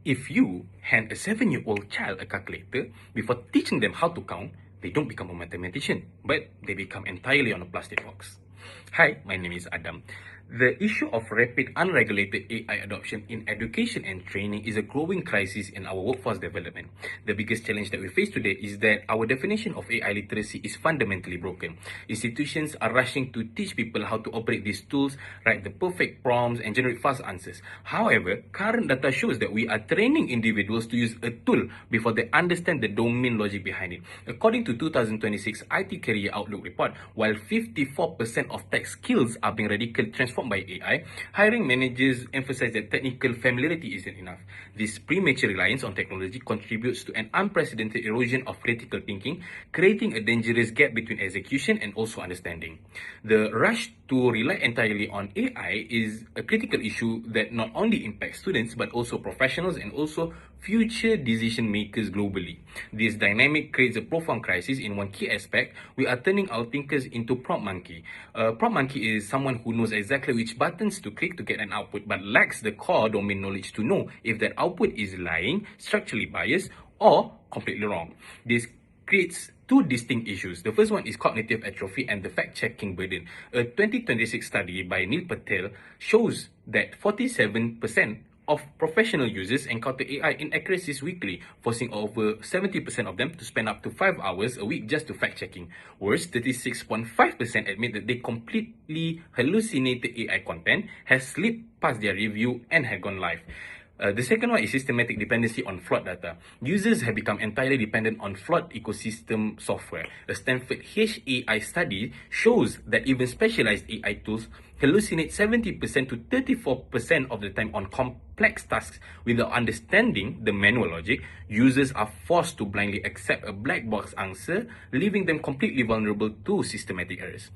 If you hand a 7-year-old child a calculator, before teaching them how to count, they don't become a mathematician, but they become entirely on a plastic box. Hi, my name is Adam. The issue of rapid unregulated AI adoption in education and training is a growing crisis in our workforce development. The biggest challenge that we face today is that our definition of AI literacy is fundamentally broken. Institutions are rushing to teach people how to operate these tools, write the perfect prompts, and generate fast answers. However, current data shows that we are training individuals to use a tool before they understand the domain logic behind it. According to 2026 IT Career Outlook report, while 54% of tech skills are being radically transformed by AI, hiring managers emphasize that technical familiarity isn't enough. This premature reliance on technology contributes to an unprecedented erosion of critical thinking, creating a dangerous gap between execution and also understanding. The rush to rely entirely on AI is a critical issue that not only impacts students but also professionals and also future decision makers globally. This dynamic creates a profound crisis in one key aspect. We are turning our thinkers into prompt monkey. Prompt monkey is someone who knows exactly which buttons to click to get an output but lacks the core domain knowledge to know if that output is lying, structurally biased, or completely wrong. This creates two distinct issues. The first one is cognitive atrophy and the fact-checking burden. A 2026 study by Neil Patel shows that 47% of professional users encounter AI inaccuracies weekly, forcing over 70% of them to spend up to 5 hours a week just to fact-checking. Worse, 36.5% admit that they completely hallucinated AI content, has slipped past their review, and had gone live. The second one is systematic dependency on flawed data. Users have become entirely dependent on flawed ecosystem software. A Stanford HAI study shows that even specialized AI tools hallucinate 70% to 34% of the time on complex tasks. Without understanding the manual logic, users are forced to blindly accept a black box answer, leaving them completely vulnerable to systematic errors.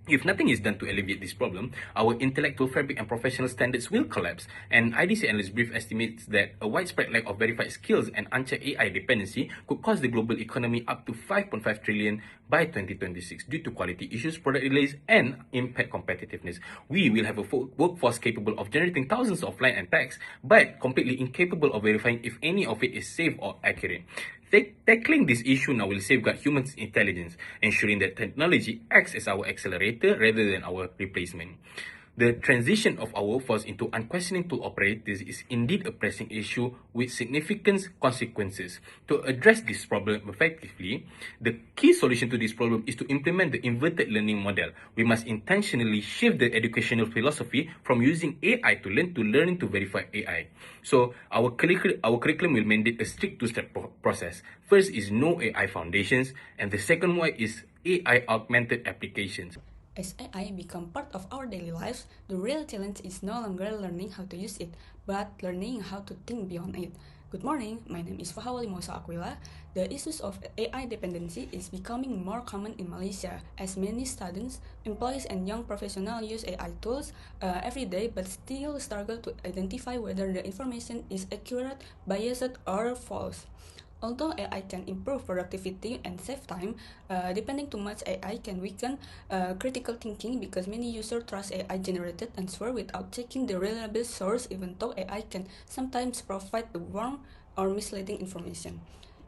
If nothing is done to alleviate this problem, our intellectual fabric and professional standards will collapse. And IDC Analyst Brief estimates that a widespread lack of verified skills and unchecked AI dependency could cost the global economy up to 5.5 trillion by 2026 due to quality issues, product delays, and impact competitiveness. We will have a workforce capable of generating thousands of lines and text, but completely incapable of verifying if any of it is safe or accurate. Tackling this issue now will safeguard human intelligence, ensuring that technology acts as our accelerator rather than our replacement. The transition of our workforce into unquestioning tool operators is indeed a pressing issue with significant consequences. To address this problem effectively, the key solution to this problem is to implement the inverted learning model. We must intentionally shift the educational philosophy from using AI to learn to learning to verify AI. So our curriculum will mandate a strict two-step process. First is no AI foundations, and the second one is AI augmented applications. As AI become part of our daily lives, the real challenge is no longer learning how to use it, but learning how to think beyond it. Good morning, my name is Fahawali Mosa Aquila. The issues of AI dependency is becoming more common in Malaysia, as many students, employees, and young professionals use AI tools every day but still struggle to identify whether the information is accurate, biased, or false. Although AI can improve productivity and save time, depending too much AI can weaken critical thinking because many users trust AI-generated answers without checking the reliable source, even though AI can sometimes provide the wrong or misleading information.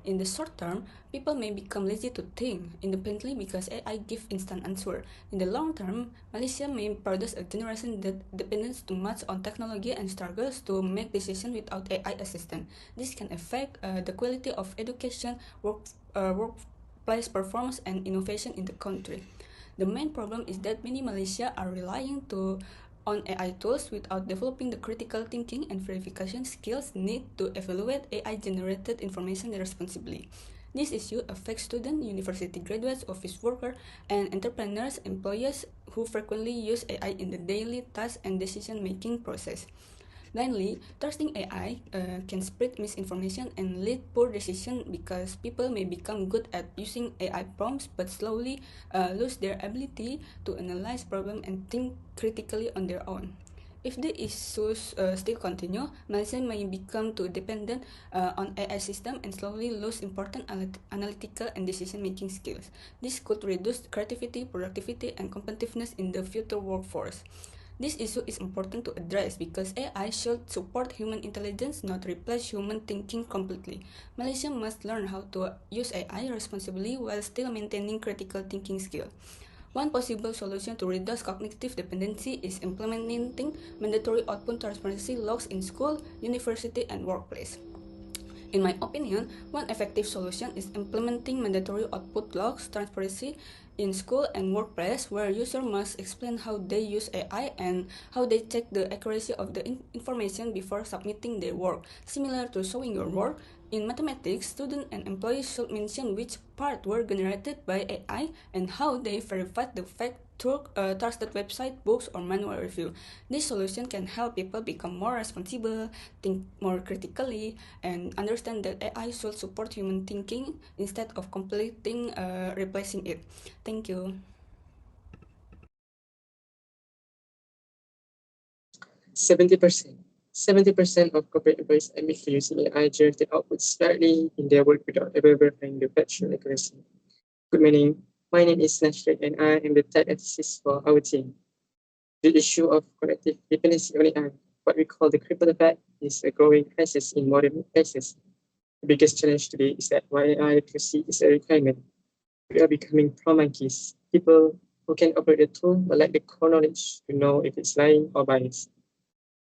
In the short term, people may become lazy to think independently because AI gives instant answer. In the long term, Malaysia may produce a generation that depends too much on technology and struggles to make decisions without AI assistance. This can affect the quality of education, workplace performance, and innovation in the country. The main problem is that many Malaysia are relying on AI tools without developing the critical thinking and verification skills needed to evaluate AI-generated information responsibly. This issue affects students, university graduates, office workers, and entrepreneurs, employees who frequently use AI in the daily task and decision-making process. Blindly trusting AI can spread misinformation and lead poor decisions because people may become good at using AI prompts but slowly lose their ability to analyze problems and think critically on their own. If the issues still continue, Malaysia may become too dependent on AI system and slowly lose important analytical and decision-making skills. This could reduce creativity, productivity, and competitiveness in the future workforce. This issue is important to address because AI should support human intelligence, not replace human thinking completely. Malaysia must learn how to use AI responsibly while still maintaining critical thinking skill. One possible solution to reduce cognitive dependency is implementing mandatory output transparency logs in school, university, and workplace. In my opinion, one effective solution is implementing mandatory output logs transparency in school and workplace where users must explain how they use AI and how they check the accuracy of the information before submitting their work. Similar to showing your work, in mathematics, students and employees should mention which parts were generated by AI and how they verified the fact through trusted website, books, or manual review. This solution can help people become more responsible, think more critically, and understand that AI should support human thinking instead of completing replacing it. Thank you. 70%. 70% of corporate employees admit to using AI-generated outputs directly in their work without ever verifying the factual accuracy. Good morning. My name is Nashrik and I am the tech ethicist for our team. The issue of collective dependency on AI, what we call the cripple effect, is a growing crisis in modern workplaces. The biggest challenge today is that while AI accuracy is a requirement, we are becoming pro monkeys, people who can operate the tool but lack the core knowledge to know if it's lying or biased.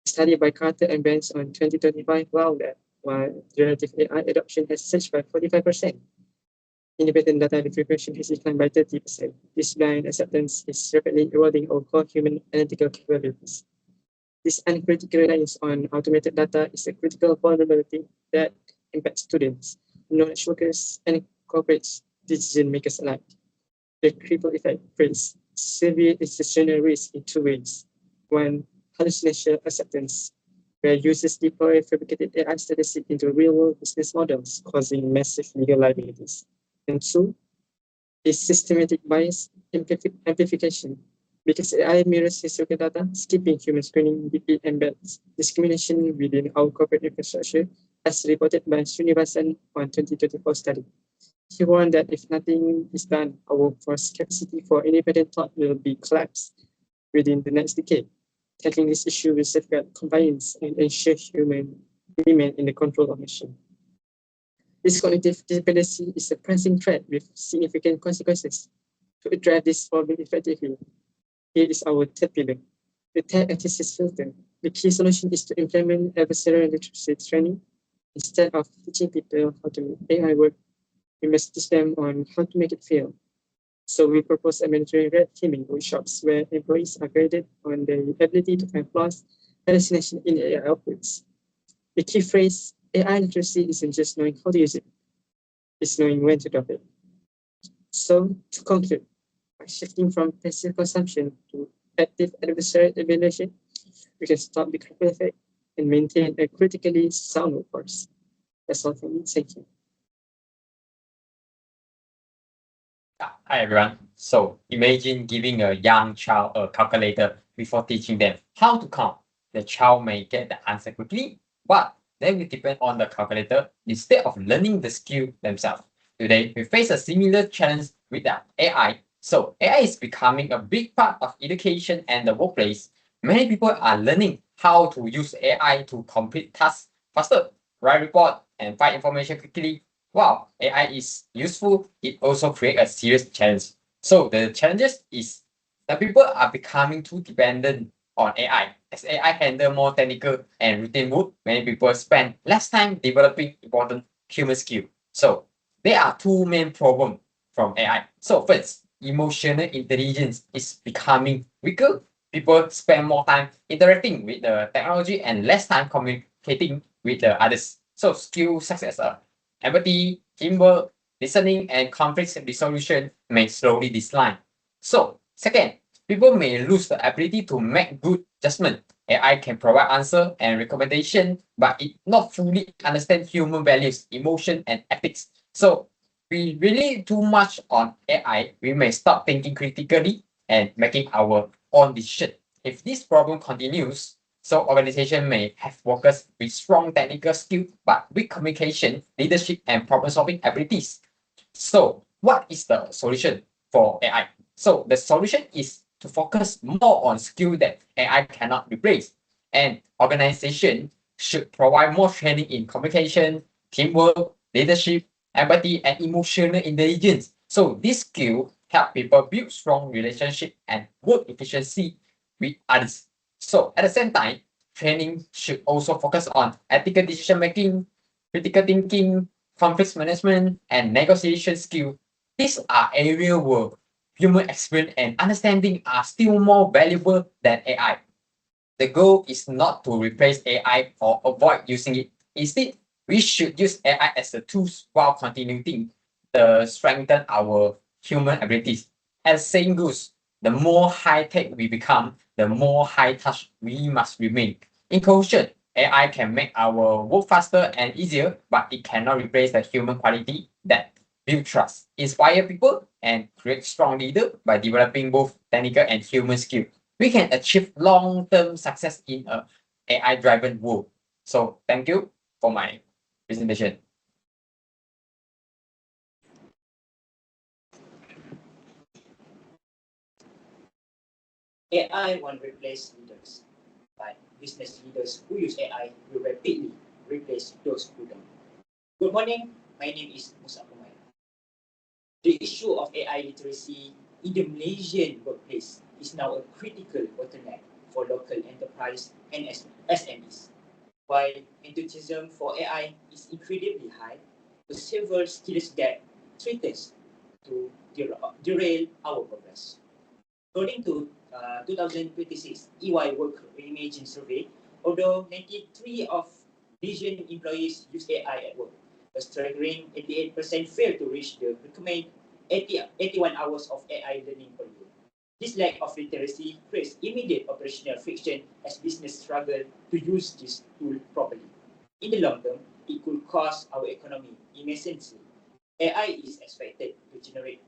A study by Carter and Benz on 2025 found that while generative AI adoption has surged by 45%, independent data verification has declined by 30%. This blind acceptance is rapidly eroding our core human analytical capabilities. This uncritical reliance on automated data is a critical vulnerability that impacts students, knowledge workers, and corporate decision makers alike. The cripple effect creates severe institutional risk in two ways. One, hallucination acceptance, where users deploy fabricated AI statistics into real-world business models, causing massive legal liabilities. And two, is systematic bias amplification, because AI mirrors historical data, skipping human screening, it embeds discrimination within our corporate infrastructure, as reported by Srinivasan on 2024 study. He warned that if nothing is done, our workforce capacity for independent thought will be collapsed within the next decade. Tackling this issue will safeguard compliance and ensure human remain in the control of machine. This cognitive dependency is a pressing threat with significant consequences. To address this problem effectively, here is our third pillar, the tech ethicist filter. The key solution is to implement adversarial literacy training. Instead of teaching people how to make AI work, we must teach them on how to make it fail. So we propose a mandatory red teaming workshops where employees are graded on their ability to find flaws, hallucination in AI outputs. The key phrase AI literacy isn't just knowing how to use it, it's knowing when to drop it. So to conclude, by shifting from passive consumption to active adversarial evaluation, we can stop the critical effect and maintain a critically sound workforce. That's all from me. Thank you. Hi everyone. So imagine giving a young child a calculator before teaching them how to count. The child may get the answer quickly, but they will depend on the calculator instead of learning the skill themselves. Today, we face a similar challenge with the AI. So AI is becoming a big part of education and the workplace. Many people are learning how to use AI to complete tasks faster, write report, and find information quickly. While AI is useful, it also creates a serious challenge. So the challenges is that people are becoming too dependent on AI. As AI handle more technical and routine work, many people spend less time developing important human skill. So there are two main problems from AI. So first, emotional intelligence is becoming weaker. People spend more time interacting with the technology and less time communicating with the others. So skills such as empathy, teamwork, listening, and conflict resolution may slowly decline. So, second, people may lose the ability to make good judgment. AI can provide answer and recommendation, but it not fully understand human values, emotion, and ethics. So, we rely too much on AI, we may stop thinking critically and making our own decision. If this problem continues, so organization may have workers with strong technical skill but weak communication, leadership, and problem-solving abilities. So what is the solution for AI? So the solution is to focus more on skill that AI cannot replace. And organization should provide more training in communication, teamwork, leadership, empathy, and emotional intelligence. So this skill help people build strong relationship and work efficiency with others. So at the same time, training should also focus on ethical decision making, critical thinking, conflict management, and negotiation skill. These are areas where human experience and understanding are still more valuable than AI. The goal is not to replace AI or avoid using it. Instead, we should use AI as a tool while continuing to strengthen our human abilities. As saying goes, the more high tech we become, the more high touch we must remain. In conclusion, AI can make our work faster and easier, but it cannot replace the human quality that build trust, inspire people, and create strong leader by developing both technical and human skill. We can achieve long-term success in a AI-driven world. So thank you for my presentation. AI won't replace leaders, but business leaders who use AI will rapidly replace those who don't. Good morning, my name is Musa Kumai. The issue of AI literacy in the Malaysian workplace is now a critical bottleneck for local enterprise and SMEs. While enthusiasm for AI is incredibly high, the several skills gap threatens to derail our progress. According to 2026 EY Work Reimagine Survey, although 93 of Malaysian employees use AI at work, a staggering 88% fail to reach the recommended 81 hours of AI learning per year. This lack of literacy creates immediate operational friction as business struggle to use this tool properly. In the long term, it could cost our economy immensely. AI is expected to generate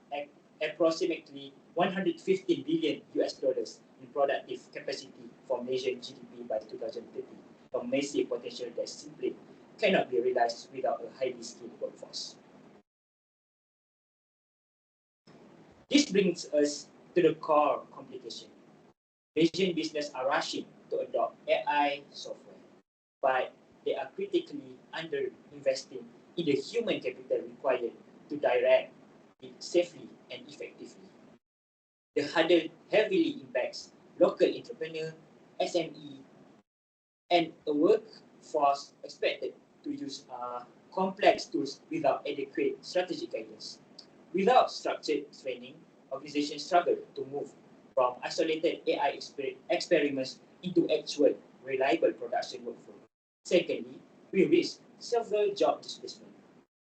approximately 115 billion US dollars in productive capacity for Malaysian GDP by 2030, a massive potential that simply cannot be realized without a highly skilled workforce. This brings us to the core complication. Malaysian business are rushing to adopt AI software, but they are critically under-investing in the human capital required to direct it safely and effectively. The hurdle heavily impacts local entrepreneur, SME, and a workforce expected to use complex tools without adequate strategic guidance. Without structured training, organizations struggle to move from isolated AI experiments into actual, reliable production workflow. Secondly, we risk several job displacement.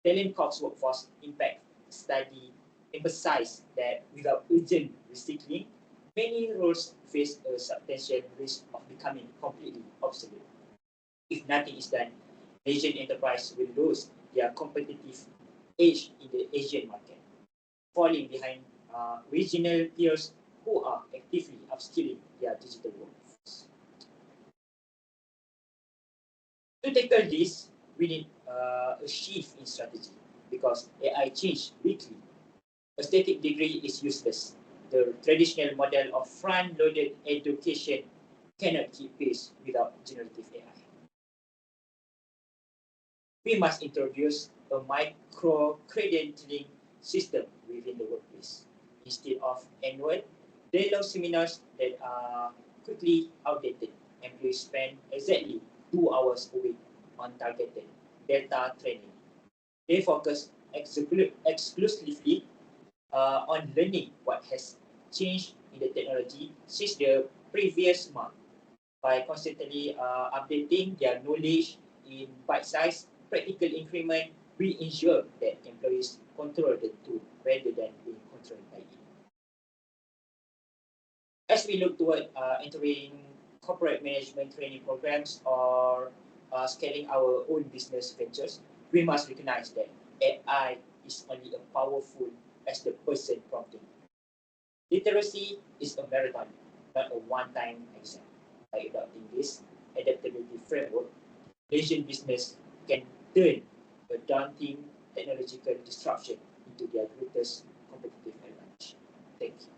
Talent Cox workforce impact study emphasize that without urgent recycling, many roles face a substantial risk of becoming completely obsolete. If nothing is done, Asian enterprise will lose their competitive edge in the Asian market, falling behind regional peers who are actively upskilling their digital workforce. To tackle this, we need a shift in strategy because AI change weekly. A static degree is useless. The traditional model of front-loaded education cannot keep pace without generative AI. We must introduce a micro-credentialing system within the workplace instead of annual day-long seminars that are quickly outdated. Employees spend exactly 2 hours a week on targeted data training. They focus exclusively on learning what has changed in the technology since the previous month. By constantly updating their knowledge in bite-sized practical increment, we ensure that employees control the tool rather than being controlled by it. As we look toward entering corporate management training programs or scaling our own business ventures, we must recognize that AI is only as powerful as the person prompting. Literacy is a marathon, not a one-time exam. By adopting this adaptability framework, Asian business can turn a daunting technological disruption into their greatest competitive advantage. Thank you.